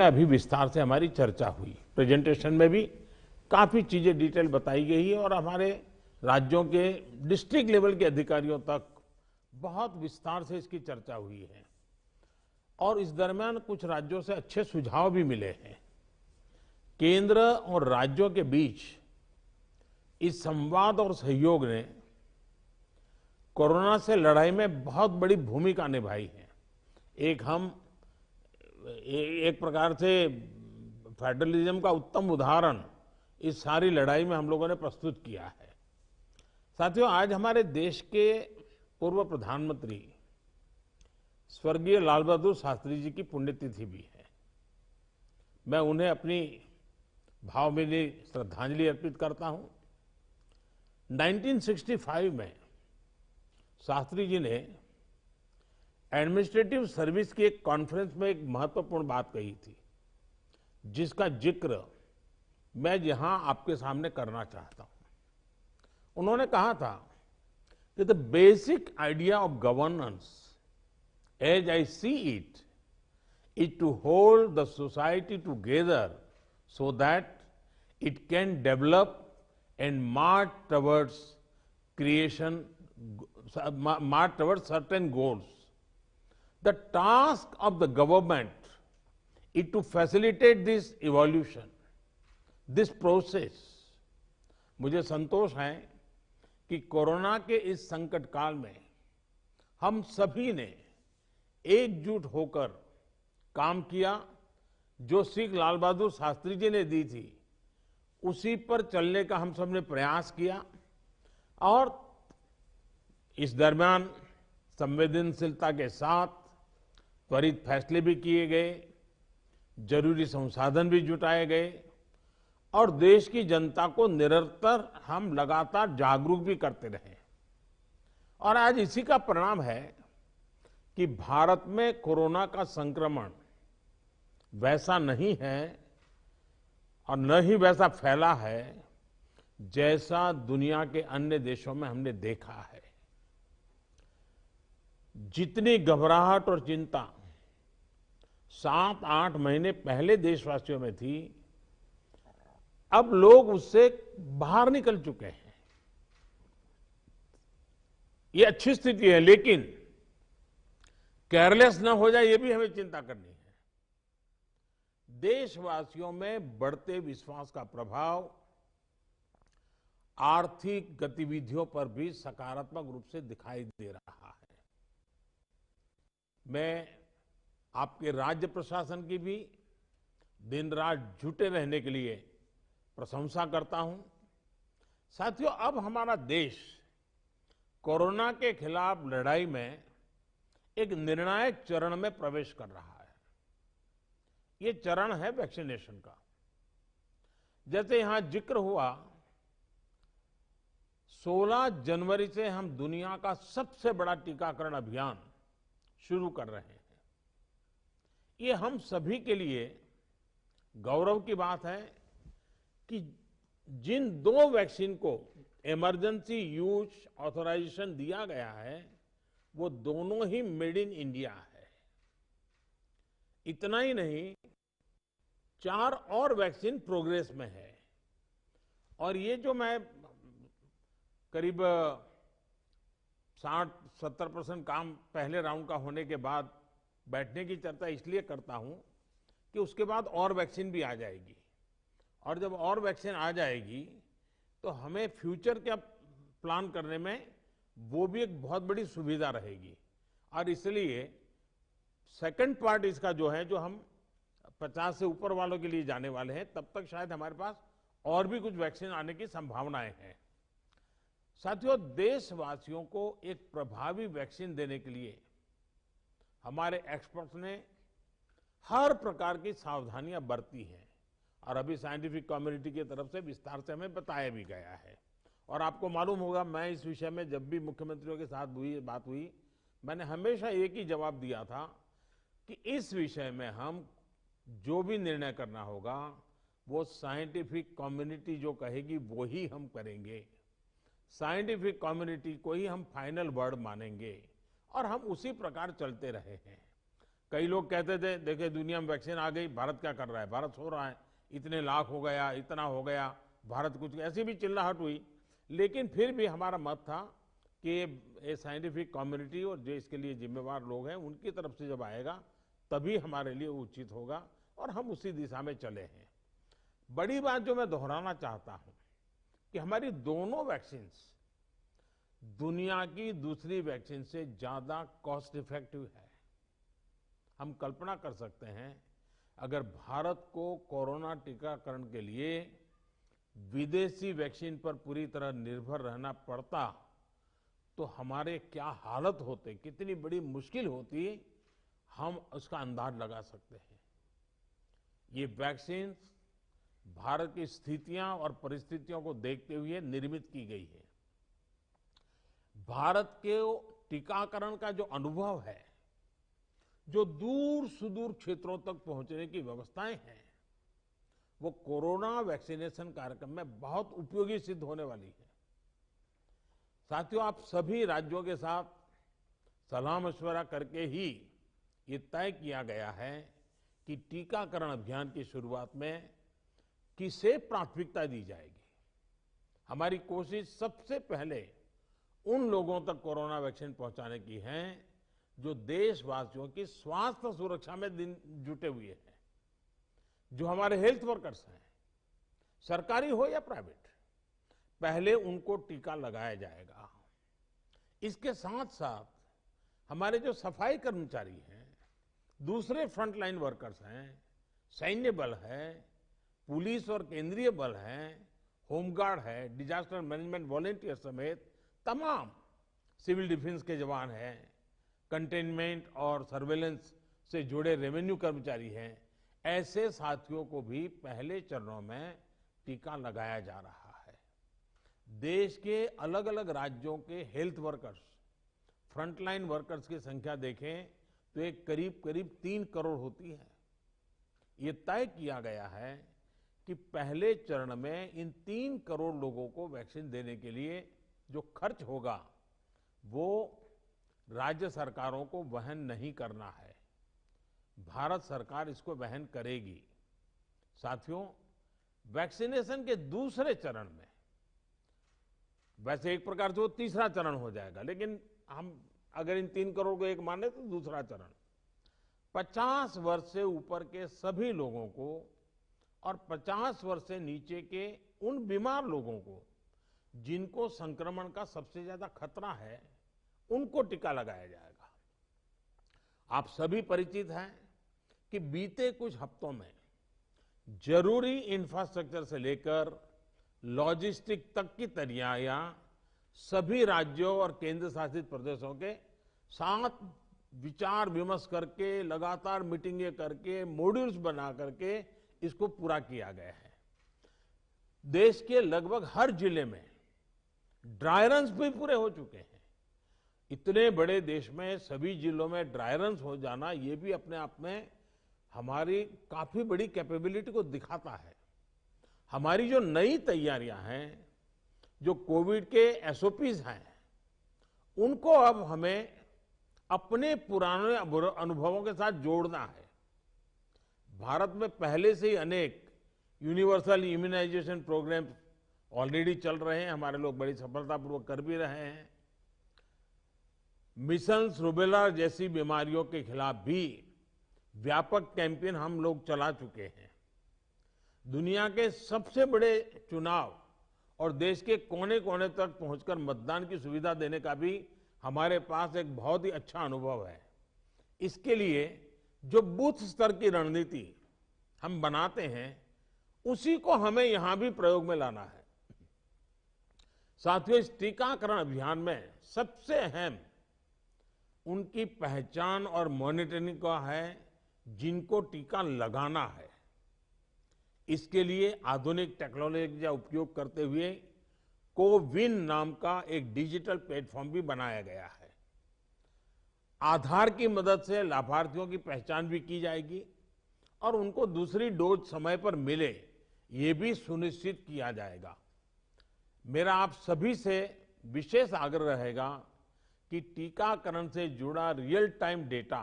अभी विस्तार से हमारी चर्चा हुई। प्रेजेंटेशन में भी काफी चीजें डिटेल बताई गई है और हमारे राज्यों के डिस्ट्रिक्ट लेवल के अधिकारियों तक बहुत विस्तार से इसकी चर्चा हुई है और इस दरमियान कुछ राज्यों से अच्छे सुझाव भी मिले हैं। केंद्र और राज्यों के बीच इस संवाद और सहयोग ने कोरोना से लड़ाई में बहुत बड़ी भूमिका निभाई है। एक प्रकार से फेडरलिज्म का उत्तम उदाहरण इस सारी लड़ाई में हम लोगों ने प्रस्तुत किया है। साथियों, आज हमारे देश के पूर्व प्रधानमंत्री स्वर्गीय लाल बहादुर शास्त्री जी की पुण्यतिथि भी है। मैं उन्हें अपनी भावभीनी श्रद्धांजलि अर्पित करता हूं। 1965 में शास्त्री जी ने एडमिनिस्ट्रेटिव सर्विस की एक कॉन्फ्रेंस में एक महत्वपूर्ण बात कही थी, जिसका जिक्र मैं यहां आपके सामने करना चाहता हूं। उन्होंने कहा था कि the basic idea of governance as I see it is to hold the society together so that it can develop and march towards certain goals. The task of the government is to facilitate this evolution, this process. मुझे संतोष है कि corona के इस संकट काल में हम सभी ने एकजुट होकर काम किया। जो सीख लाल बहादुर शास्त्री जी ने दी थी, उसी पर चलने का हम सबने प्रयास किया और इस दरमियान संवेदनशीलता के साथ त्वरित फैसले भी किए गए, जरूरी संसाधन भी जुटाए गए और देश की जनता को निरंतर हम लगातार जागरूक भी करते रहे। और आज इसी का परिणाम है कि भारत में कोरोना का संक्रमण वैसा नहीं है और न ही वैसा फैला है जैसा दुनिया के अन्य देशों में हमने देखा है। जितनी घबराहट और चिंता 7-8 महीने पहले देशवासियों में थी, अब लोग उससे बाहर निकल चुके हैं। ये अच्छी स्थिति है, लेकिन केयरलेस न हो जाए, ये भी हमें चिंता करनी है। देशवासियों में बढ़ते विश्वास का प्रभाव आर्थिक गतिविधियों पर भी सकारात्मक रूप से दिखाई दे रहा है। मैं आपके राज्य प्रशासन की भी दिन रात जुटे रहने के लिए प्रशंसा करता हूं। साथियों, अब हमारा देश कोरोना के खिलाफ लड़ाई में एक निर्णायक चरण में प्रवेश कर रहा है। ये चरण है वैक्सीनेशन का। जैसे यहां जिक्र हुआ, 16 जनवरी से हम दुनिया का सबसे बड़ा टीकाकरण अभियान शुरू कर रहे हैं। ये हम सभी के लिए गौरव की बात है कि जिन 2 वैक्सीन को इमरजेंसी यूज ऑथराइजेशन दिया गया है, वो दोनों ही मेड इन इंडिया है। इतना ही नहीं, 4 और वैक्सीन प्रोग्रेस में है। और ये जो मैं करीब 60-70% काम पहले राउंड का होने के बाद बैठने की चर्चा इसलिए करता हूं कि उसके बाद और वैक्सीन भी आ जाएगी और जब और वैक्सीन आ जाएगी तो हमें फ्यूचर क्या प्लान करने में वो भी एक बहुत बड़ी सुविधा रहेगी। और इसलिए सेकंड पार्ट इसका जो है, जो हम 50 से ऊपर वालों के लिए जाने वाले हैं, तब तक शायद हमारे पास और भी कुछ वैक्सीन आने की संभावनाएं हैं। साथियों, देशवासियों को एक प्रभावी वैक्सीन देने के लिए हमारे एक्सपर्ट्स ने हर प्रकार की सावधानियां बरती हैं और अभी साइंटिफिक कम्युनिटी की तरफ से विस्तार से हमें बताया भी गया है। और आपको मालूम होगा, मैं इस विषय में जब भी मुख्यमंत्रियों के साथ बात हुई, मैंने हमेशा एक ही जवाब दिया था कि इस विषय में हम जो भी निर्णय करना होगा वो साइंटिफिक कम्युनिटी जो कहेगी वो ही हम करेंगे। साइंटिफिक कम्युनिटी को ही हम फाइनल वर्ड मानेंगे और हम उसी प्रकार चलते रहे हैं। कई लोग कहते थे देखिए दुनिया में वैक्सीन आ गई, भारत क्या कर रहा है, भारत सो रहा है, इतने लाख हो गया, इतना हो गया, भारत कुछ, ऐसी भी चिल्लाहट हुई। लेकिन फिर भी हमारा मत था कि ये साइंटिफिक कम्युनिटी और जो इसके लिए जिम्मेवार लोग हैं उनकी तरफ से जब आएगा तभी हमारे लिए उचित होगा, और हम उसी दिशा में चले हैं। बड़ी बात जो मैं दोहराना चाहता हूं कि हमारी दोनों वैक्सीन्स दुनिया की दूसरी वैक्सीन से ज्यादा कॉस्ट इफेक्टिव है। हम कल्पना कर सकते हैं अगर भारत को कोरोना टीकाकरण के लिए विदेशी वैक्सीन पर पूरी तरह निर्भर रहना पड़ता तो हमारे क्या हालत होते, कितनी बड़ी मुश्किल होती, हम उसका अंदाज लगा सकते हैं। ये वैक्सीन भारत की स्थितियां और परिस्थितियों को देखते हुए निर्मित की गई है। भारत के टीकाकरण का जो अनुभव है, जो दूर सुदूर क्षेत्रों तक पहुंचने की व्यवस्थाएं हैं, वो कोरोना वैक्सीनेशन कार्यक्रम में बहुत उपयोगी सिद्ध होने वाली है। साथियों, आप सभी राज्यों के साथ सलाह मशवरा करके ही ये तय किया गया है कि टीकाकरण अभियान की शुरुआत में किसे प्राथमिकता दी जाएगी। हमारी कोशिश सबसे पहले उन लोगों तक कोरोना वैक्सीन पहुंचाने की है जो देशवासियों की स्वास्थ्य सुरक्षा में जुटे हुए हैं, जो हमारे हेल्थ वर्कर्स हैं, सरकारी हो या प्राइवेट, पहले उनको टीका लगाया जाएगा। इसके साथ साथ हमारे जो सफाई कर्मचारी हैं, दूसरे फ्रंटलाइन वर्कर्स हैं, सैन्य बल है, पुलिस और केंद्रीय बल है, होमगार्ड है, डिजास्टर मैनेजमेंट वॉलेंटियर समेत तमाम सिविल डिफेंस के जवान हैं, कंटेनमेंट और सर्वेलेंस से जुड़े रेवेन्यू कर्मचारी हैं, ऐसे साथियों को भी पहले चरणों में टीका लगाया जा रहा है। देश के अलग अलग राज्यों के हेल्थ वर्कर्स, फ्रंटलाइन वर्कर्स की संख्या देखें तो एक करीब करीब 3 करोड़ होती है। ये तय किया गया है कि पहले चरण में इन 3 करोड़ लोगों को वैक्सीन देने के लिए जो खर्च होगा वो राज्य सरकारों को वहन नहीं करना है, भारत सरकार इसको वहन करेगी। साथियों, वैक्सीनेशन के दूसरे चरण में, वैसे एक प्रकार से वो तीसरा चरण हो जाएगा, लेकिन हम अगर इन 3 करोड़ को एक माने तो दूसरा चरण 50 वर्ष से ऊपर के सभी लोगों को और 50 वर्ष से नीचे के उन बीमार लोगों को जिनको संक्रमण का सबसे ज्यादा खतरा है, उनको टीका लगाया जाएगा। आप सभी परिचित हैं कि बीते कुछ हफ्तों में जरूरी इंफ्रास्ट्रक्चर से लेकर लॉजिस्टिक तक की तैयारियां सभी राज्यों और केंद्र शासित प्रदेशों के साथ विचार विमर्श करके, लगातार मीटिंगें करके, मॉड्यूल्स बना करके इसको पूरा किया गया है। देश के लगभग हर जिले में ड्राई रन्स भी पूरे हो चुके हैं। इतने बड़े देश में सभी जिलों में ड्राई रन्स हो जाना, ये भी अपने आप में हमारी काफी बड़ी कैपेबिलिटी को दिखाता है। हमारी जो नई तैयारियां हैं, जो कोविड के एसओपीज हैं, उनको अब हमें अपने पुराने अनुभवों के साथ जोड़ना है। भारत में पहले से ही अनेक यूनिवर्सल इम्यूनाइजेशन प्रोग्राम ऑलरेडी चल रहे हैं, हमारे लोग बड़ी सफलतापूर्वक कर भी रहे हैं। मिशंस रूबेला जैसी बीमारियों के खिलाफ भी व्यापक कैंपेन हम लोग चला चुके हैं। दुनिया के सबसे बड़े चुनाव और देश के कोने कोने तक पहुंचकर मतदान की सुविधा देने का भी हमारे पास एक बहुत ही अच्छा अनुभव है। इसके लिए जो बूथ स्तर की रणनीति हम बनाते हैं, उसी को हमें यहां भी प्रयोग में लाना है। साथियों, इस टीकाकरण अभियान में सबसे अहम उनकी पहचान और मॉनिटरिंग का है जिनको टीका लगाना है। इसके लिए आधुनिक टेक्नोलॉजी का उपयोग करते हुए कोविन नाम का एक डिजिटल प्लेटफॉर्म भी बनाया गया है। आधार की मदद से लाभार्थियों की पहचान भी की जाएगी और उनको दूसरी डोज समय पर मिले, ये भी सुनिश्चित किया जाएगा। मेरा आप सभी से विशेष आग्रह रहेगा कि टीकाकरण से जुड़ा रियल टाइम डेटा